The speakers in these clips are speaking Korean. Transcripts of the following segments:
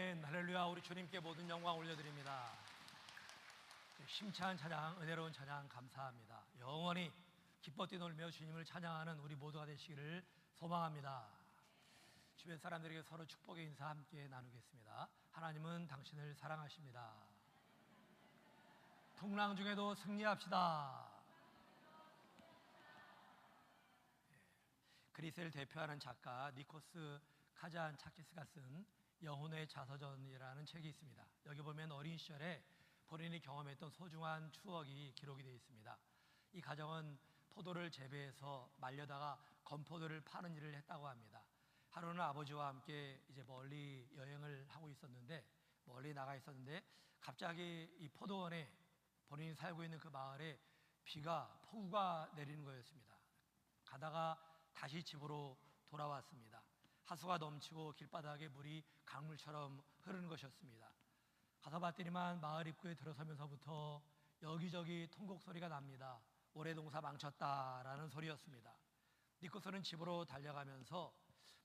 아멘. 할렐루야. 우리 주님께 모든 영광 올려드립니다. 심찬 찬양, 은혜로운 찬양 감사합니다. 영원히 기뻐 뛰놀며 주님을 찬양하는 우리 모두가 되시기를 소망합니다. 주변 사람들에게 서로 축복의 인사 함께 나누겠습니다. 하나님은 당신을 사랑하십니다. 풍랑 중에도 승리합시다. 그리스를 대표하는 작가 니코스 카잔차키스가 쓴 영혼의 자서전이라는 책이 있습니다. 여기 보면 어린 시절에 본인이 경험했던 소중한 추억이 기록이 되어 있습니다. 이 가정은 포도를 재배해서 말려다가 건포도를 파는 일을 했다고 합니다. 하루는 아버지와 함께 이제 멀리 여행을 하고 있었는데, 멀리 나가 있었는데 갑자기 이 포도원에, 본인이 살고 있는 그 마을에 폭우가 내리는 거였습니다. 가다가 다시 집으로 돌아왔습니다. 하수가 넘치고 길바닥에 물이 강물처럼 흐르는 것이었습니다. 가서 봤더니만 마을 입구에 들어서면서부터 여기저기 통곡 소리가 납니다. 올해 농사 망쳤다라는 소리였습니다. 니코스는 집으로 달려가면서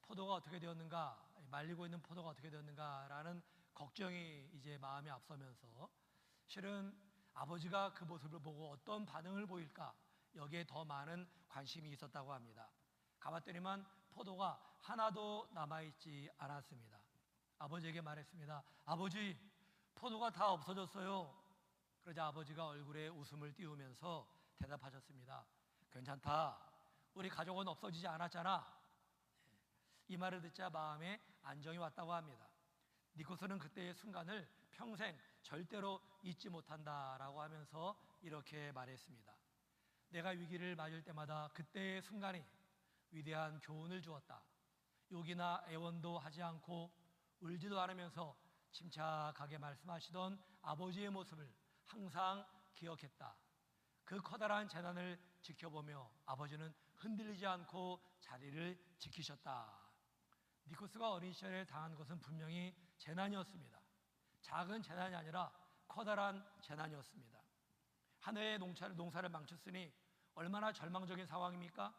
포도가 어떻게 되었는가, 말리고 있는 포도가 어떻게 되었는가라는 걱정이 이제 마음에 앞서면서, 실은 아버지가 그 모습을 보고 어떤 반응을 보일까, 여기에 더 많은 관심이 있었다고 합니다. 가봤더니만 포도가 하나도 남아있지 않았습니다. 아버지에게 말했습니다. 아버지, 포도가 다 없어졌어요. 그러자 아버지가 얼굴에 웃음을 띄우면서 대답하셨습니다. 괜찮다. 우리 가족은 없어지지 않았잖아. 이 말을 듣자 마음에 안정이 왔다고 합니다. 니코스는 그때의 순간을 평생 절대로 잊지 못한다라고 하면서 이렇게 말했습니다. 내가 위기를 맞을 때마다 그때의 순간이 위대한 교훈을 주었다. 욕이나 애원도 하지 않고 울지도 않으면서 침착하게 말씀하시던 아버지의 모습을 항상 기억했다. 그 커다란 재난을 지켜보며 아버지는 흔들리지 않고 자리를 지키셨다. 니코스가 어린 시절에 당한 것은 분명히 재난이었습니다. 작은 재난이 아니라 커다란 재난이었습니다. 한 해의 농사를 망쳤으니 얼마나 절망적인 상황입니까?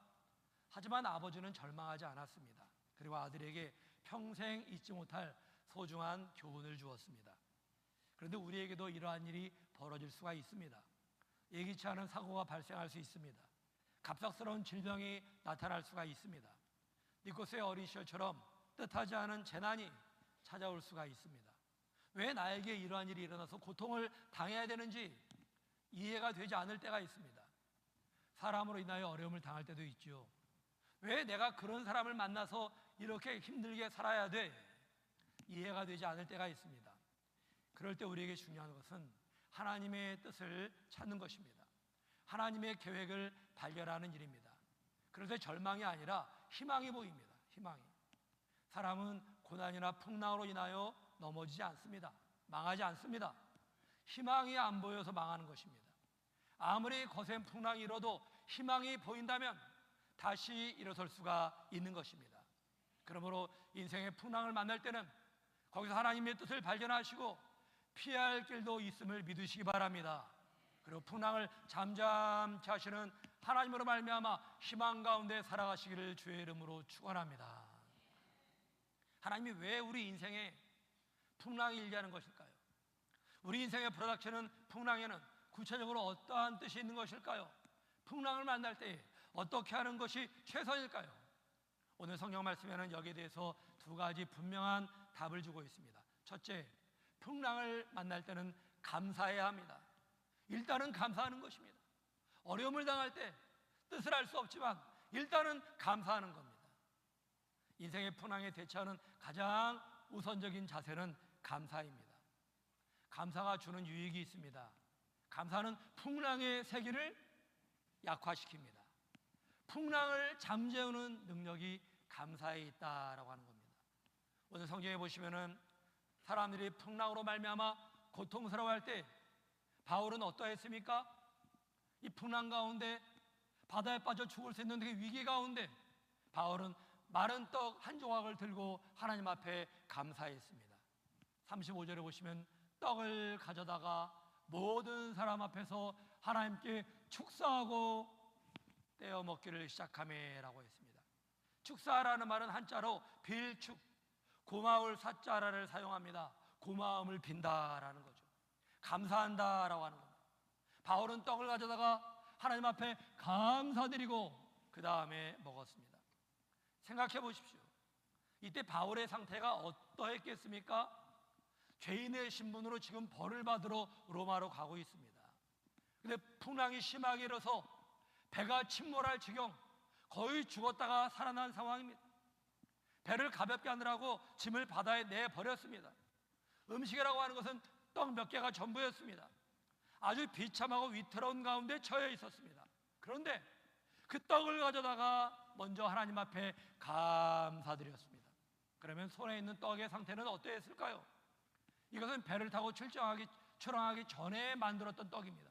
하지만 아버지는 절망하지 않았습니다. 그리고 아들에게 평생 잊지 못할 소중한 교훈을 주었습니다. 그런데 우리에게도 이러한 일이 벌어질 수가 있습니다. 예기치 않은 사고가 발생할 수 있습니다. 갑작스러운 질병이 나타날 수가 있습니다. 니코스의 어린 시절처럼 뜻하지 않은 재난이 찾아올 수가 있습니다. 왜 나에게 이러한 일이 일어나서 고통을 당해야 되는지 이해가 되지 않을 때가 있습니다. 사람으로 인하여 어려움을 당할 때도 있죠. 왜 내가 그런 사람을 만나서 이렇게 힘들게 살아야 돼? 이해가 되지 않을 때가 있습니다. 그럴 때 우리에게 중요한 것은 하나님의 뜻을 찾는 것입니다. 하나님의 계획을 발견하는 일입니다. 그럴 때 절망이 아니라 희망이 보입니다. 희망이. 사람은 고난이나 풍랑으로 인하여 넘어지지 않습니다. 망하지 않습니다. 희망이 안 보여서 망하는 것입니다. 아무리 거센 풍랑이 일어도 희망이 보인다면 다시 일어설 수가 있는 것입니다. 그러므로 인생의 풍랑을 만날 때는 거기서 하나님의 뜻을 발견하시고 피해야 할 길도 있음을 믿으시기 바랍니다. 그리고 풍랑을 잠잠케 하시는 하나님으로 말미암아 희망 가운데 살아가시기를 주의 이름으로 축원합니다. 하나님이 왜 우리 인생에 풍랑이 일게 하는 것일까요? 우리 인생의 프로덕션은, 풍랑에는 구체적으로 어떠한 뜻이 있는 것일까요? 풍랑을 만날 때 어떻게 하는 것이 최선일까요? 오늘 성경 말씀에는 여기에 대해서 두 가지 분명한 답을 주고 있습니다. 첫째, 풍랑을 만날 때는 감사해야 합니다. 일단은 감사하는 것입니다. 어려움을 당할 때 뜻을 알 수 없지만 일단은 감사하는 겁니다. 인생의 풍랑에 대처하는 가장 우선적인 자세는 감사입니다. 감사가 주는 유익이 있습니다. 감사는 풍랑의 세기를 약화시킵니다. 풍랑을 잠재우는 능력이 감사에 있다라고 하는 겁니다. 오늘 성경에 보시면은 사람들이 풍랑으로 말미암아 고통스러워할 때 바울은 어떠했습니까? 이 풍랑 가운데, 바다에 빠져 죽을 수 있는 그 위기 가운데 바울은 마른 떡 한 조각을 들고 하나님 앞에 감사했습니다. 35절에 보시면 떡을 가져다가 모든 사람 앞에서 하나님께 축사하고 떼어 먹기를 시작하매라고 했습니다. 축사라는 말은 한자로 빌축, 고마울 사자라를 사용합니다. 고마움을 빈다라는 거죠. 감사한다라고 하는 겁니다. 바울은 떡을 가져다가 하나님 앞에 감사드리고 그 다음에 먹었습니다. 생각해 보십시오. 이때 바울의 상태가 어떠했겠습니까? 죄인의 신분으로 지금 벌을 받으러 로마로 가고 있습니다. 근데 풍랑이 심하게 일어서 배가 침몰할 지경, 거의 죽었다가 살아난 상황입니다. 배를 가볍게 하느라고 짐을 바다에 내버렸습니다. 음식이라고 하는 것은 떡 몇 개가 전부였습니다. 아주 비참하고 위태로운 가운데 처해 있었습니다. 그런데 그 떡을 가져다가 먼저 하나님 앞에 감사드렸습니다. 그러면 손에 있는 떡의 상태는 어떠했을까요? 이것은 배를 타고 출항하기 전에 만들었던 떡입니다.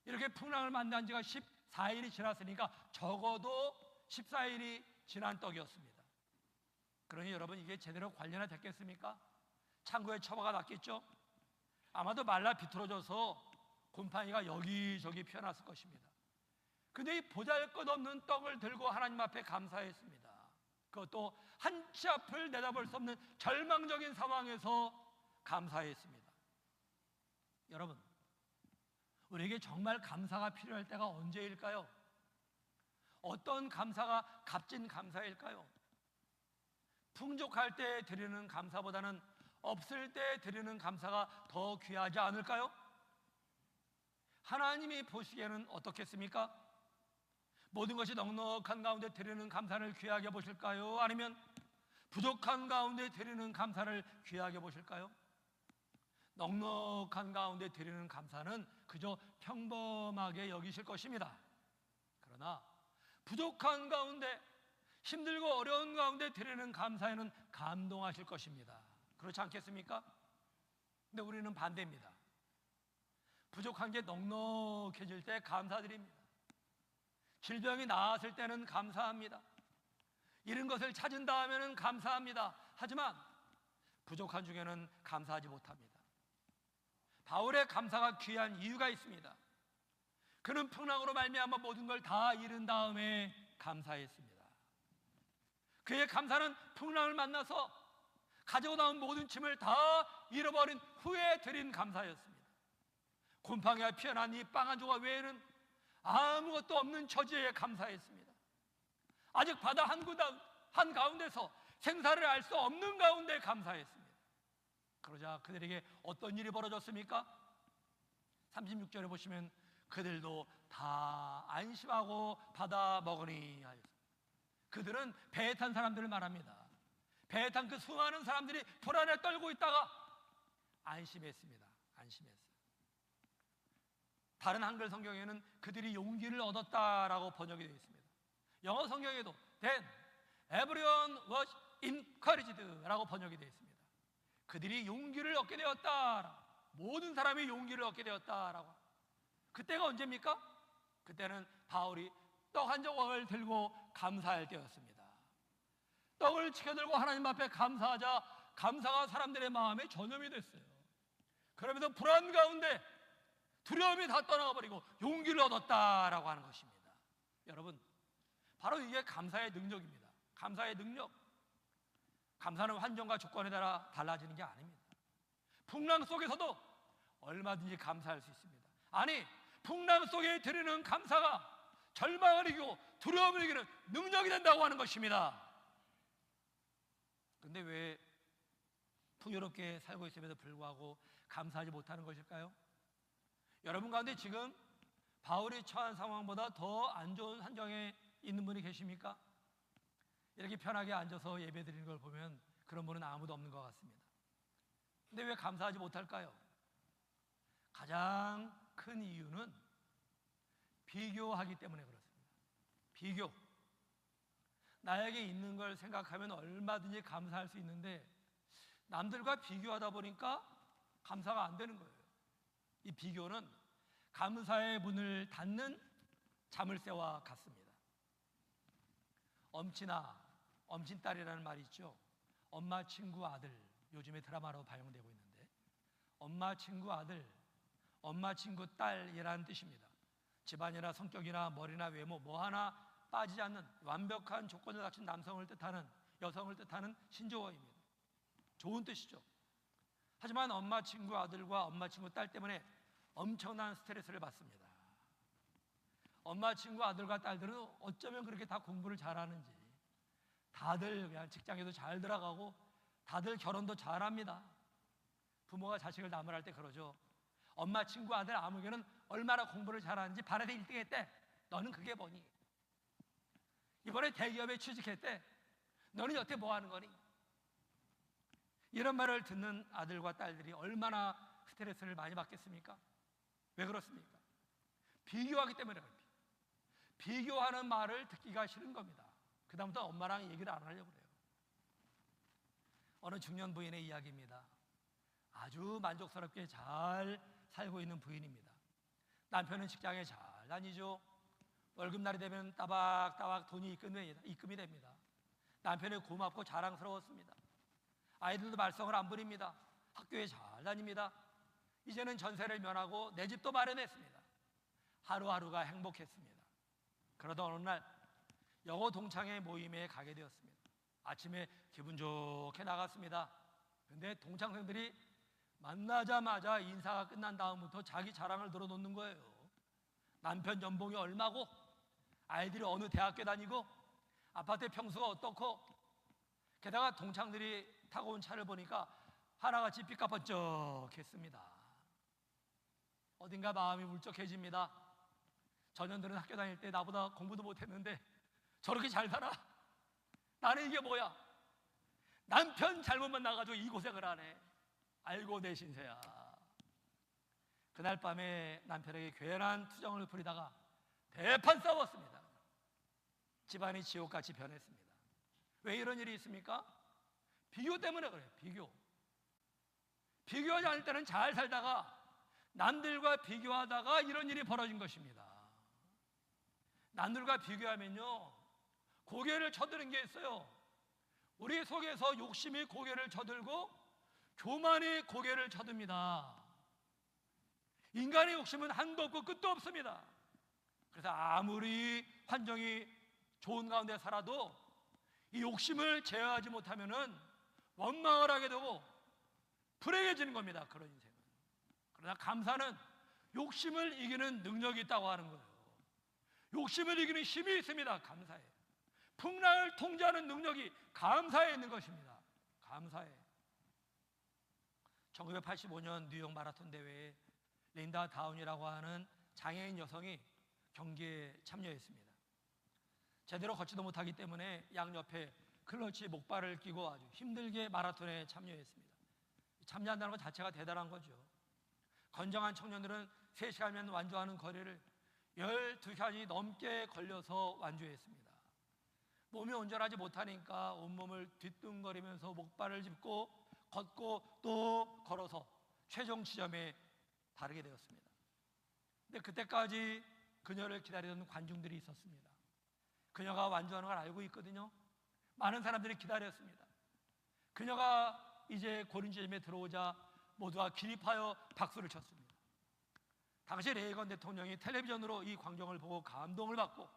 이렇게 풍랑을 만난 지가 14일이 지났으니까 적어도 14일이 지난 떡이었습니다. 그러니 여러분, 이게 제대로 관리가 됐겠습니까? 창고에 처박아 놨겠죠? 아마도 말라 비틀어져서 곰팡이가 여기저기 피어났을 것입니다. 근데 이 보잘것없는 떡을 들고 하나님 앞에 감사했습니다. 그것도 한 치 앞을 내다볼 수 없는 절망적인 상황에서 감사했습니다. 여러분, 우리에게 정말 감사가 필요할 때가 언제일까요? 어떤 감사가 값진 감사일까요? 풍족할 때 드리는 감사보다는 없을 때 드리는 감사가 더 귀하지 않을까요? 하나님이 보시기에는 어떻겠습니까? 모든 것이 넉넉한 가운데 드리는 감사를 귀하게 보실까요? 아니면 부족한 가운데 드리는 감사를 귀하게 보실까요? 넉넉한 가운데 드리는 감사는 그저 평범하게 여기실 것입니다. 그러나 부족한 가운데, 힘들고 어려운 가운데 드리는 감사에는 감동하실 것입니다. 그렇지 않겠습니까? 근데 우리는 반대입니다. 부족한 게 넉넉해질 때 감사드립니다. 질병이 나았을 때는 감사합니다. 잃은 것을 찾은 다음에는 감사합니다. 하지만 부족한 중에는 감사하지 못합니다. 바울의 감사가 귀한 이유가 있습니다. 그는 풍랑으로 말미암아 모든 걸 다 잃은 다음에 감사했습니다. 그의 감사는 풍랑을 만나서 가지고 나온 모든 짐을 다 잃어버린 후에 드린 감사였습니다. 곰팡이가 피어난 이 빵 한 조각 외에는 아무것도 없는 처지에 감사했습니다. 아직 바다 한가운데서 생사를 알 수 없는 가운데 감사했습니다. 그러자 그들에게 어떤 일이 벌어졌습니까? 36절에 보시면 그들도 다 안심하고 받아 먹으니 하였습니다. 그들은 배에 탄 사람들을 말합니다. 배에 탄 그 수많은 사람들이 불안에 떨고 있다가 안심했습니다. 안심했어요. 다른 한글 성경에는 그들이 용기를 얻었다라고 번역이 되어 있습니다. 영어 성경에도 Then everyone was encouraged라고 번역이 되어 있습니다. 그들이 용기를 얻게 되었다. 모든 사람이 용기를 얻게 되었다라고. 그때가 언제입니까? 그때는 바울이 떡 한 조각을 들고 감사할 때였습니다. 떡을 치켜들고 하나님 앞에 감사하자 감사가 사람들의 마음에 전염이 됐어요. 그러면서 불안 가운데 두려움이 다 떠나가 버리고 용기를 얻었다라고 하는 것입니다. 여러분, 바로 이게 감사의 능력입니다. 감사의 능력. 감사는 환경과 조건에 따라 달라지는 게 아닙니다. 풍랑 속에서도 얼마든지 감사할 수 있습니다. 아니, 풍랑 속에 드리는 감사가 절망을 이기고 두려움을 이기는 능력이 된다고 하는 것입니다. 그런데 왜 풍요롭게 살고 있음에도 불구하고 감사하지 못하는 것일까요? 여러분 가운데 지금 바울이 처한 상황보다 더 안 좋은 환경에 있는 분이 계십니까? 이렇게 편하게 앉아서 예배 드리는 걸 보면 그런 분은 아무도 없는 것 같습니다. 근데 왜 감사하지 못할까요? 가장 큰 이유는 비교하기 때문에 그렇습니다. 비교. 나에게 있는 걸 생각하면 얼마든지 감사할 수 있는데 남들과 비교하다 보니까 감사가 안 되는 거예요. 이 비교는 감사의 문을 닫는 자물쇠와 같습니다. 엄친딸이라는 말이 있죠. 엄마 친구 아들, 요즘에 드라마로 방영되고 있는데 엄마 친구 아들, 엄마 친구 딸이라는 뜻입니다. 집안이나 성격이나 머리나 외모 뭐 하나 빠지지 않는 완벽한 조건을 갖춘 남성을 뜻하는, 여성을 뜻하는 신조어입니다. 좋은 뜻이죠. 하지만 엄마 친구 아들과 엄마 친구 딸 때문에 엄청난 스트레스를 받습니다. 엄마 친구 아들과 딸들은 어쩌면 그렇게 다 공부를 잘하는지, 다들 그냥 직장에도 잘 들어가고 다들 결혼도 잘합니다. 부모가 자식을 나무랄 때 그러죠. 엄마 친구 아들 아무개는 얼마나 공부를 잘하는지 반에서 1등 했대. 너는 그게 뭐니? 이번에 대기업에 취직했대. 너는 여태 뭐 하는 거니? 이런 말을 듣는 아들과 딸들이 얼마나 스트레스를 많이 받겠습니까? 왜 그렇습니까? 비교하기 때문에 그래요. 비교하는 말을 듣기가 싫은 겁니다. 그 다음부터 엄마랑 얘기를 안 하려고 그래요. 어느 중년 부인의 이야기입니다. 아주 만족스럽게 잘 살고 있는 부인입니다. 남편은 직장에 잘 다니죠. 월급날이 되면 따박따박 돈이 입금이 됩니다. 남편이 고맙고 자랑스러웠습니다. 아이들도 말썽을 안 부립니다. 학교에 잘 다닙니다. 이제는 전세를 면하고 내 집도 마련했습니다. 하루하루가 행복했습니다. 그러다 어느 날 영어 동창회 모임에 가게 되었습니다. 아침에 기분 좋게 나갔습니다. 그런데 동창생들이 만나자마자 인사가 끝난 다음부터 자기 자랑을 들어놓는 거예요. 남편 연봉이 얼마고, 아이들이 어느 대학교 다니고, 아파트의 평수가 어떻고, 게다가 동창들이 타고 온 차를 보니까 하나같이 삐까번쩍했습니다. 어딘가 마음이 울적해집니다. 전현들은 학교 다닐 때 나보다 공부도 못했는데 저렇게 잘 살아? 나는 이게 뭐야? 남편 잘못만 나가지고 이 고생을 하네. 아이고 내 신세야. 그날 밤에 남편에게 괴란 투정을 부리다가 대판 싸웠습니다. 집안이 지옥같이 변했습니다. 왜 이런 일이 있습니까? 비교 때문에 그래요. 비교하지 않을 때는 잘 살다가 남들과 비교하다가 이런 일이 벌어진 것입니다. 남들과 비교하면요, 고개를 쳐드는 게 있어요. 우리 속에서 욕심이 고개를 쳐들고 교만이 고개를 쳐듭니다. 인간의 욕심은 한도 없고 끝도 없습니다. 그래서 아무리 환경이 좋은 가운데 살아도 이 욕심을 제어하지 못하면은 원망을 하게 되고 불행해지는 겁니다. 그런 인생은. 그러나 감사는 욕심을 이기는 능력이 있다고 하는 거예요. 욕심을 이기는 힘이 있습니다. 감사해. 풍랑을 통제하는 능력이 감사에 있는 것입니다. 감사해. 1985년 뉴욕 마라톤 대회에 린다 다운이라고 하는 장애인 여성이 경기에 참여했습니다. 제대로 걷지도 못하기 때문에 양옆에 클러치 목발을 끼고 아주 힘들게 마라톤에 참여했습니다. 참여한다는 것 자체가 대단한 거죠. 건장한 청년들은 3시간이면 완주하는 거리를 12시간이 넘게 걸려서 완주했습니다. 몸이 온전하지 못하니까 온몸을 뒤뚱거리면서 목발을 짚고 걷고 또 걸어서 최종 지점에 다르게 되었습니다. 근데 그때까지 그녀를 기다리던 관중들이 있었습니다. 그녀가 완주하는 걸 알고 있거든요. 많은 사람들이 기다렸습니다. 그녀가 이제 고른 지점에 들어오자 모두가 기립하여 박수를 쳤습니다. 당시 레이건 대통령이 텔레비전으로 이 광경을 보고 감동을 받고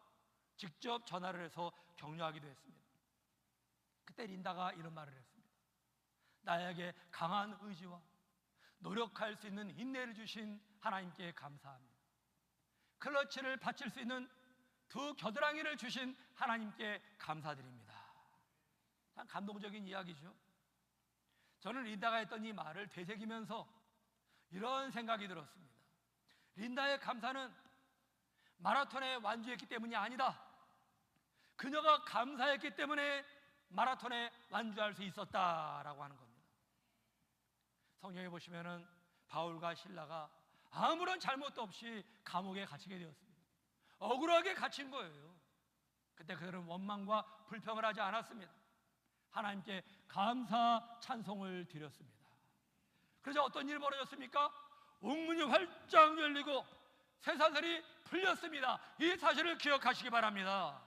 직접 전화를 해서 격려하기도 했습니다. 그때 린다가 이런 말을 했습니다. 나에게 강한 의지와 노력할 수 있는 인내를 주신 하나님께 감사합니다. 클러치를 받칠 수 있는 두 겨드랑이를 주신 하나님께 감사드립니다. 참 감동적인 이야기죠. 저는 린다가 했던 이 말을 되새기면서 이런 생각이 들었습니다. 린다의 감사는 마라톤에 완주했기 때문이 아니다. 그녀가 감사했기 때문에 마라톤에 완주할 수 있었다라고 하는 겁니다. 성경에 보시면은 바울과 실라가 아무런 잘못도 없이 감옥에 갇히게 되었습니다. 억울하게 갇힌 거예요. 그때 그들은 원망과 불평을 하지 않았습니다. 하나님께 감사 찬송을 드렸습니다. 그래서 어떤 일이 벌어졌습니까? 옥문이 활짝 열리고 쇠사슬이 풀렸습니다. 이 사실을 기억하시기 바랍니다.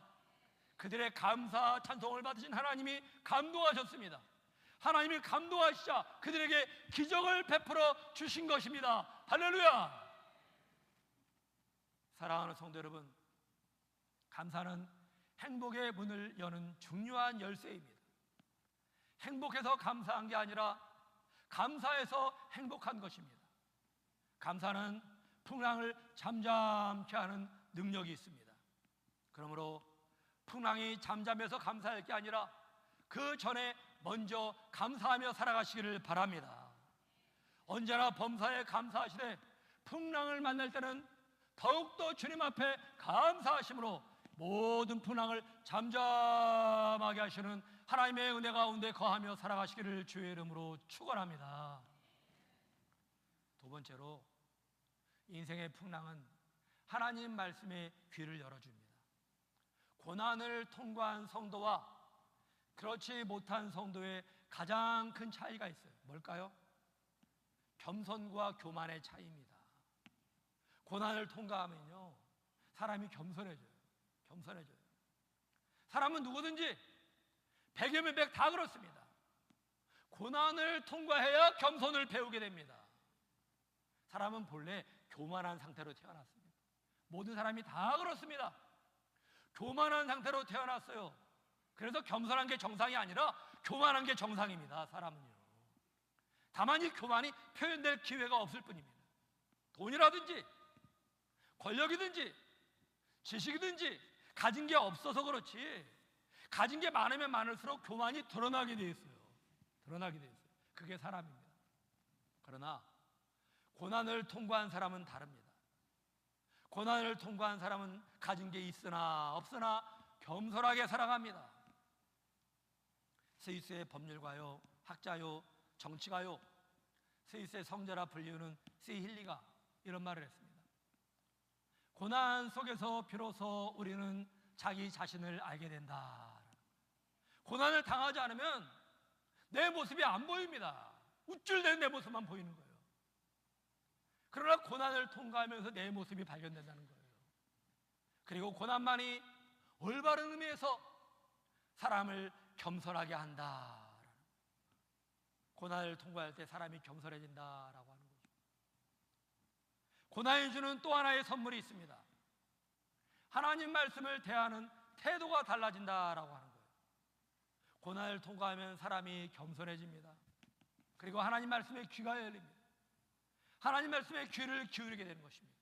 그들의 감사 찬송을 받으신 하나님이 감동하셨습니다. 하나님이 감동하시자 그들에게 기적을 베풀어 주신 것입니다. 할렐루야! 사랑하는 성도 여러분, 감사는 행복의 문을 여는 중요한 열쇠입니다. 행복해서 감사한 게 아니라 감사해서 행복한 것입니다. 감사는 풍랑을 잠잠케 하는 능력이 있습니다. 그러므로 풍랑이 잠잠해서 감사할 게 아니라 그 전에 먼저 감사하며 살아가시기를 바랍니다. 언제나 범사에 감사하시되 풍랑을 만날 때는 더욱더 주님 앞에 감사하심으로 모든 풍랑을 잠잠하게 하시는 하나님의 은혜 가운데 거하며 살아가시기를 주의 이름으로 축원합니다. 두 번째로, 인생의 풍랑은 하나님 말씀에 귀를 열어줍니다. 고난을 통과한 성도와 그렇지 못한 성도의 가장 큰 차이가 있어요. 뭘까요? 겸손과 교만의 차이입니다. 고난을 통과하면요, 사람이 겸손해져요. 사람은 누구든지 백이면 백 다 그렇습니다. 고난을 통과해야 겸손을 배우게 됩니다. 사람은 본래 교만한 상태로 태어났습니다. 모든 사람이 다 그렇습니다. 교만한 상태로 태어났어요. 그래서 겸손한 게 정상이 아니라 교만한 게 정상입니다. 사람은요. 다만 이 교만이 표현될 기회가 없을 뿐입니다. 돈이라든지 권력이든지 지식이든지 가진 게 없어서 그렇지, 가진 게 많으면 많을수록 교만이 드러나게 돼 있어요. 그게 사람입니다. 그러나 고난을 통과한 사람은 다릅니다. 고난을 통과한 사람은 가진 게 있으나 없으나 겸손하게 살아갑니다. 스위스의 법률가요, 학자요, 정치가요, 스위스의 성자라 불리우는 시힐리가 이런 말을 했습니다. 고난 속에서 비로소 우리는 자기 자신을 알게 된다. 고난을 당하지 않으면 내 모습이 안 보입니다. 우쭐대는 내 모습만 보이는 거예요. 그러나 고난을 통과하면서 내 모습이 발견된다는 거예요. 그리고 고난만이 올바른 의미에서 사람을 겸손하게 한다. 고난을 통과할 때 사람이 겸손해진다라고 하는 거죠. 고난이 주는 또 하나의 선물이 있습니다. 하나님 말씀을 대하는 태도가 달라진다라고 하는 거예요. 고난을 통과하면 사람이 겸손해집니다. 그리고 하나님 말씀에 귀가 열립니다. 하나님 말씀에 귀를 기울이게 되는 것입니다.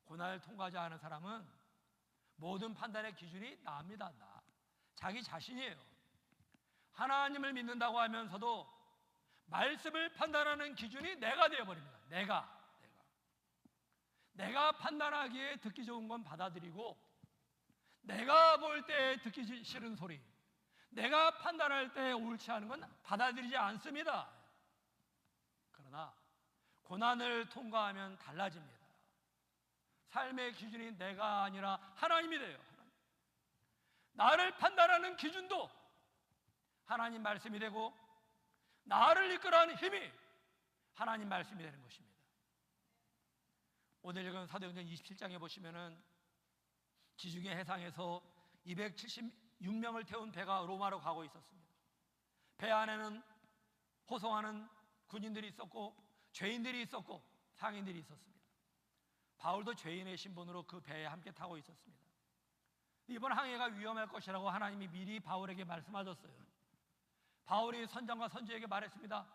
고난을 통과하지 않은 사람은 모든 판단의 기준이 나입니다. 자기 자신이에요. 하나님을 믿는다고 하면서도 말씀을 판단하는 기준이 내가 되어버립니다. 내가 판단하기에 듣기 좋은 건 받아들이고, 내가 볼 때 듣기 싫은 소리, 내가 판단할 때 옳지 않은 건 받아들이지 않습니다. 그러나 고난을 통과하면 달라집니다. 삶의 기준이 내가 아니라 하나님이 돼요. 나를 판단하는 기준도 하나님 말씀이 되고, 나를 이끌어가는 힘이 하나님 말씀이 되는 것입니다. 오늘 읽은 사도행전 27장에 보시면은 지중해 해상에서 276명을 태운 배가 로마로 가고 있었습니다. 배 안에는 호송하는 군인들이 있었고, 죄인들이 있었고, 상인들이 있었습니다. 바울도 죄인의 신분으로 그 배에 함께 타고 있었습니다. 이번 항해가 위험할 것이라고 하나님이 미리 바울에게 말씀하셨어요. 바울이 선장과 선주에게 말했습니다.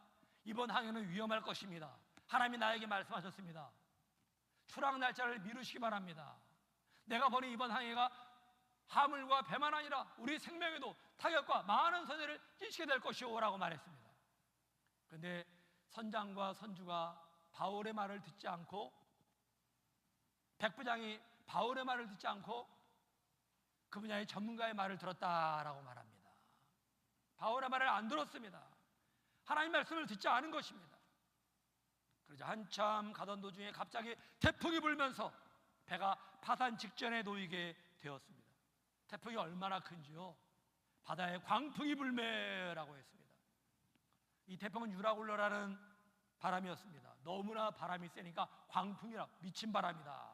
이번 항해는 위험할 것입니다. 하나님이 나에게 말씀하셨습니다. 출항 날짜를 미루시기 바랍니다. 내가 보니 이번 항해가 화물과 배만 아니라 우리 생명에도 타격과 많은 손해를 끼치게 될 것이오라고 말했습니다. 그런데 선장과 선주가 바울의 말을 듣지 않고, 백부장이 바울의 말을 듣지 않고 그 분야의 전문가의 말을 들었다라고 말합니다. 바울의 말을 안 들었습니다. 하나님 말씀을 듣지 않은 것입니다. 그러자 한참 가던 도중에 갑자기 태풍이 불면서 배가 파산 직전에 놓이게 되었습니다. 태풍이 얼마나 큰지요? 바다에 광풍이 불매라고 했습니다. 이 태풍은 유라굴러라는 바람이었습니다. 너무나 바람이 세니까 광풍이라 미친 바람이다.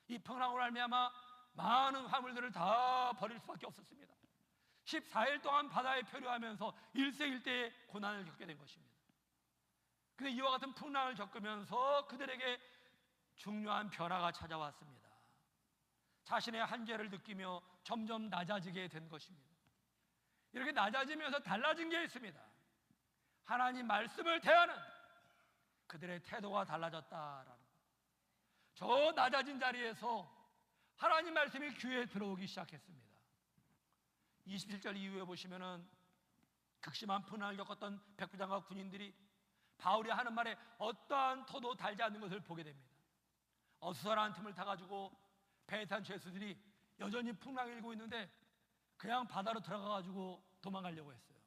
이 풍랑으로 말미암아 많은 화물들을 다 버릴 수밖에 없었습니다. 14일 동안 바다에 표류하면서 일생일대의 고난을 겪게 된 것입니다. 그런데 이와 같은 풍랑을 겪으면서 그들에게 중요한 변화가 찾아왔습니다. 자신의 한계를 느끼며 점점 낮아지게 된 것입니다. 이렇게 낮아지면서 달라진 게 있습니다. 하나님 말씀을 대하는 그들의 태도가 달라졌다라는 것. 저 낮아진 자리에서 하나님 말씀이 귀에 들어오기 시작했습니다. 27절 이후에 보시면은 극심한 분한을 겪었던 백부장과 군인들이 바울이 하는 말에 어떠한 토도 달지 않는 것을 보게 됩니다. 어수선한 틈을 타가지고 배에 탄 죄수들이 여전히 풍랑이 일고 있는데 그냥 바다로 들어가가지고 도망가려고 했어요.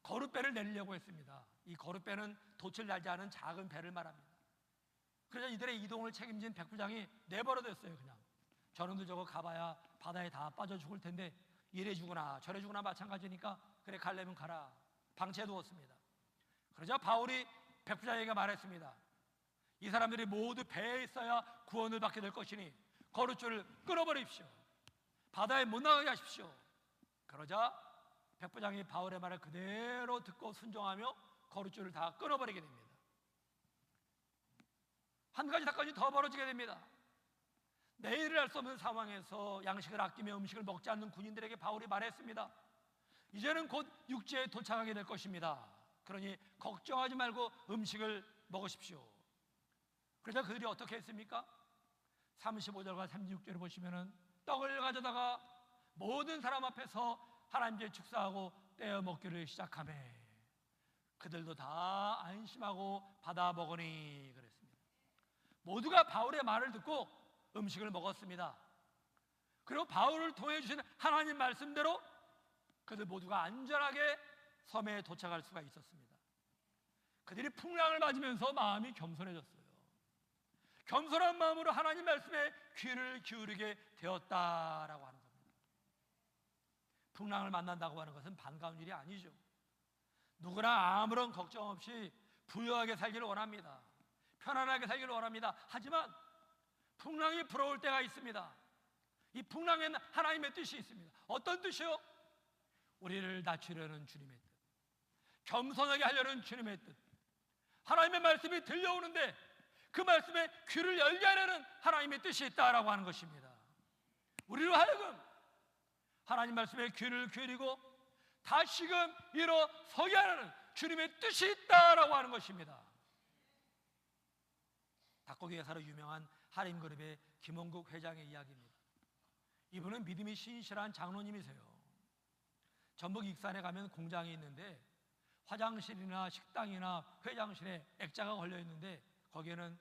거룻배를 내리려고 했습니다. 이 거룻배는 돛을 달지 않은 작은 배를 말합니다. 그래서 이들의 이동을 책임진 백부장이 내버려뒀어요. 그냥 저놈들 저거 가봐야 바다에 다 빠져 죽을 텐데 이래 주거나 저래 주거나 마찬가지니까 그래 가려면 가라, 방치해두었습니다. 그러자 바울이 백부장에게 말했습니다. 이 사람들이 모두 배에 있어야 구원을 받게 될 것이니 거룻줄을 끊어버리십시오. 바다에 못 나가게 하십시오. 그러자 백부장이 바울의 말을 그대로 듣고 순종하며 거룻줄을 다 끊어버리게 됩니다. 한 가지 사건이 더 벌어지게 됩니다. 내일을 알 수 없는 상황에서 양식을 아끼며 음식을 먹지 않는 군인들에게 바울이 말했습니다. 이제는 곧 육지에 도착하게 될 것입니다. 그러니 걱정하지 말고 음식을 먹으십시오. 그래서 그들이 어떻게 했습니까? 35절과 36절을 보시면은 떡을 가져다가 모든 사람 앞에서 하나님께 축사하고 떼어 먹기를 시작하매 그들도 다 안심하고 받아 먹으니 그랬습니다. 모두가 바울의 말을 듣고 음식을 먹었습니다. 그리고 바울을 통해 주신 하나님 말씀대로 그들 모두가 안전하게 섬에 도착할 수가 있었습니다. 그들이 풍랑을 맞으면서 마음이 겸손해졌어요. 겸손한 마음으로 하나님 말씀에 귀를 기울이게 되었다라고 하는 겁니다. 풍랑을 만난다고 하는 것은 반가운 일이 아니죠. 누구나 아무런 걱정 없이 부유하게 살기를 원합니다. 편안하게 살기를 원합니다. 하지만 풍랑이 불어올 때가 있습니다. 이 풍랑에는 하나님의 뜻이 있습니다. 어떤 뜻이요? 우리를 낮추려는 주님의 뜻, 겸손하게 하려는 주님의 뜻. 하나님의 말씀이 들려오는데 그 말씀에 귀를 열게 하려는 하나님의 뜻이 있다라고 하는 것입니다. 우리로 하여금 하나님 말씀에 귀를 기울이고 다시금 일어서게 하려는 주님의 뜻이 있다라고 하는 것입니다. 닭고기 회사로 유명한 하림그룹의 김원국 회장의 이야기입니다. 이분은 믿음이 신실한 장로님이세요. 전북 익산에 가면 공장이 있는데 화장실이나 식당이나 회장실에 액자가 걸려 있는데 거기에는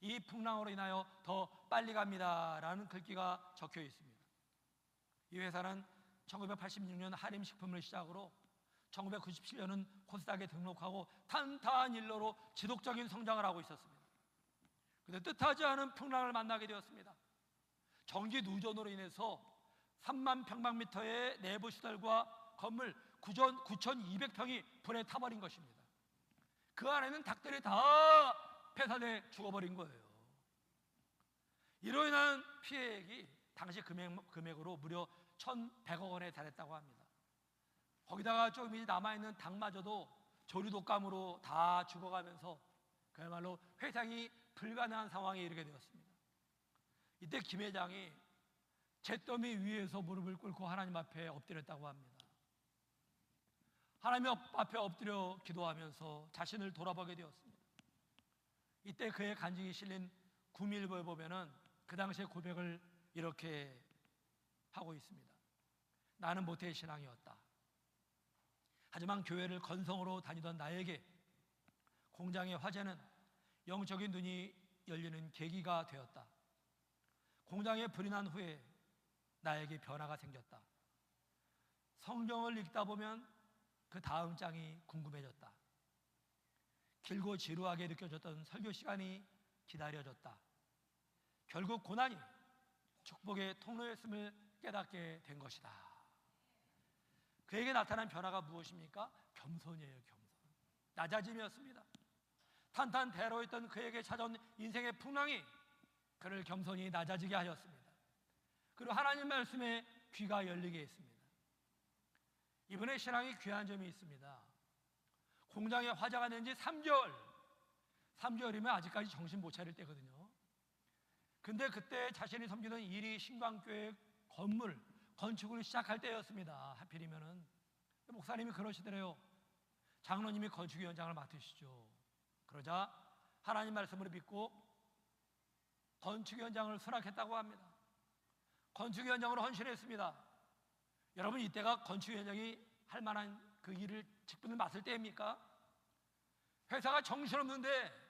이 풍랑으로 인하여 더 빨리 갑니다 라는 글귀가 적혀 있습니다. 이 회사는 1986년 하림식품을 시작으로 1997년은 코스닥에 등록하고 탄탄한 일로로 지속적인 성장을 하고 있었습니다. 그런데 뜻하지 않은 풍랑을 만나게 되었습니다. 전기 누전으로 인해서 3만 평방미터의 내부 시설과 건물 9,200평이 불에 타버린 것입니다. 그 안에는 닭들이 다 폐사돼 죽어버린 거예요. 이로 인한 피해액이 당시 금액으로 무려 1,100억 원에 달했다고 합니다. 거기다가 조금 이제 남아있는 닭마저도 조류독감으로 다 죽어가면서 그야말로 회상이 불가능한 상황에 이르게 되었습니다. 이때 김 회장이 잿더미 위에서 무릎을 꿇고 하나님 앞에 엎드렸다고 합니다. 하나님 앞에 엎드려 기도하면서 자신을 돌아보게 되었습니다. 이때 그의 간증이 실린 구밀보에 보면은 그 당시의 고백을 이렇게 하고 있습니다. 나는 모태의 신앙이었다. 하지만 교회를 건성으로 다니던 나에게 공장의 화재는 영적인 눈이 열리는 계기가 되었다. 공장에 불이 난 후에 나에게 변화가 생겼다. 성경을 읽다 보면 그 다음 장이 궁금해졌다. 길고 지루하게 느껴졌던 설교 시간이 기다려졌다. 결국 고난이 축복의 통로였음을 깨닫게 된 것이다. 그에게 나타난 변화가 무엇입니까? 겸손이에요. 겸손. 낮아짐이었습니다. 탄탄대로 있던 그에게 찾아온 인생의 풍랑이 그를 겸손히 낮아지게 하였습니다. 그리고 하나님 말씀에 귀가 열리게 했습니다. 이분의 신앙이 귀한 점이 있습니다. 공장에 화재가 된 지 3개월이면 아직까지 정신 못 차릴 때거든요. 근데 그때 자신이 섬기던 이리 신광교회 건물 건축을 시작할 때였습니다. 하필이면은 목사님이 그러시더래요. 장로님이 건축위원장을 맡으시죠. 그러자 하나님 말씀을 믿고 건축위원장을 수락했다고 합니다. 건축위원장으로 헌신했습니다. 여러분, 이때가 건축위원장이 할 만한 그 일을 직분을 맡을 때입니까? 회사가 정신없는데,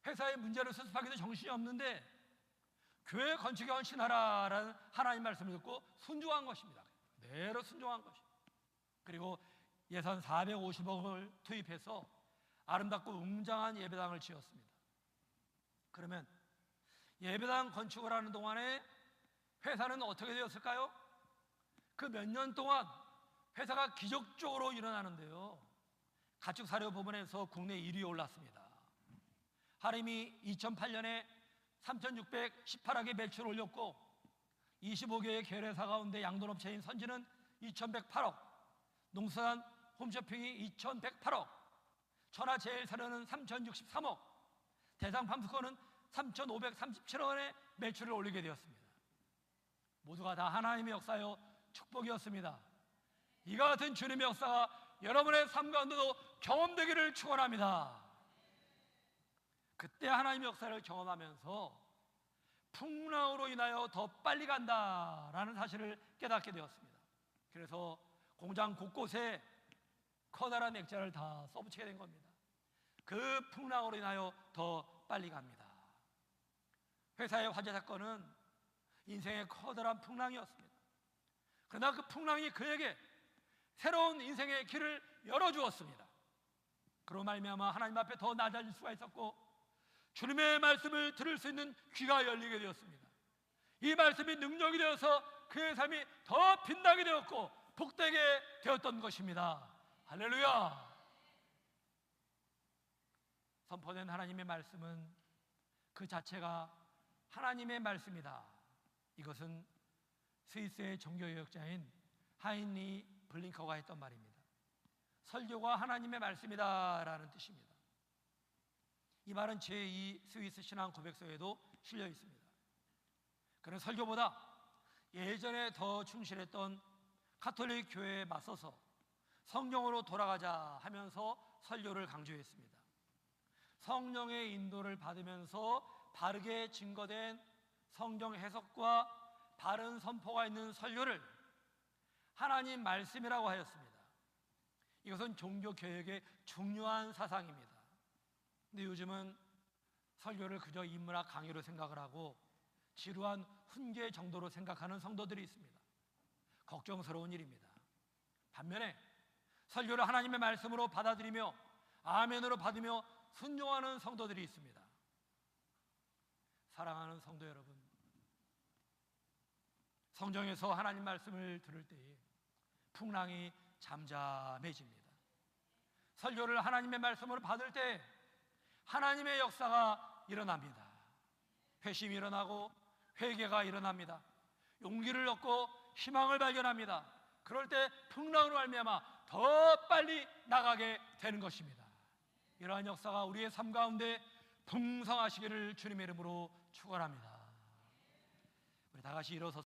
회사의 문제를 수습하기도 정신이 없는데 교회 건축에 헌신하라라는 하나님 말씀을 듣고 순종한 것입니다. 그대로 순종한 것입니다. 그리고 예산 450억을 투입해서 아름답고 웅장한 예배당을 지었습니다. 그러면 예배당 건축을 하는 동안에 회사는 어떻게 되었을까요? 그 몇 년 동안 회사가 기적적으로 일어나는데요, 가축 사료 부분에서 국내 1위에 올랐습니다. 하림이 2008년에 3,618억의 매출을 올렸고 25개의 계열회사 가운데 양돈업체인 선지는 2,108억, 농수산 홈쇼핑이 2,108억, 천하제일사료는 3,063억, 대상팜스코는 3,537억 원의 매출을 올리게 되었습니다. 모두가 다 하나님의 역사요 축복이었습니다. 이와 같은 주님의 역사가 여러분의 삶 가운데도 경험되기를 축원합니다. 그때 하나님의 역사를 경험하면서 풍랑으로 인하여 더 빨리 간다라는 사실을 깨닫게 되었습니다. 그래서 공장 곳곳에 커다란 액자를 다 써붙이게 된 겁니다. 그 풍랑으로 인하여 더 빨리 갑니다. 회사의 화재 사건은 인생의 커다란 풍랑이었습니다. 그러나 그 풍랑이 그에게 새로운 인생의 길을 열어주었습니다. 그로 말미암아 하나님 앞에 더 낮아질 수가 있었고 주님의 말씀을 들을 수 있는 귀가 열리게 되었습니다. 이 말씀이 능력이 되어서 그의 삶이 더 빛나게 되었고 복되게 되었던 것입니다. 할렐루야. 선포된 하나님의 말씀은 그 자체가 하나님의 말씀이다. 이것은 스위스의 종교개혁자인 하인리 블링커가 했던 말입니다. 설교가 하나님의 말씀이다 라는 뜻입니다. 이 말은 제2 스위스 신앙 고백서에도 실려 있습니다. 그는 설교보다 예전에 더 충실했던 가톨릭 교회에 맞서서 성령으로 돌아가자 하면서 설교를 강조했습니다. 성령의 인도를 받으면서 바르게 증거된 성경 해석과 바른 선포가 있는 설교를 하나님 말씀이라고 하였습니다. 이것은 종교 개혁의 중요한 사상입니다. 근데 요즘은 설교를 그저 인문학 강의로 생각을 하고 지루한 훈계 정도로 생각하는 성도들이 있습니다. 걱정스러운 일입니다. 반면에 설교를 하나님의 말씀으로 받아들이며 아멘으로 받으며 순종하는 성도들이 있습니다. 사랑하는 성도 여러분, 성경에서 하나님 말씀을 들을 때에 풍랑이 잠잠해집니다. 설교를 하나님의 말씀으로 받을 때 하나님의 역사가 일어납니다. 회심이 일어나고 회개가 일어납니다. 용기를 얻고 희망을 발견합니다. 그럴 때 풍랑으로 말미암아 더 빨리 나가게 되는 것입니다. 이러한 역사가 우리의 삶 가운데 풍성하시기를 주님의 이름으로 축원합니다. 우리 다 같이 일어서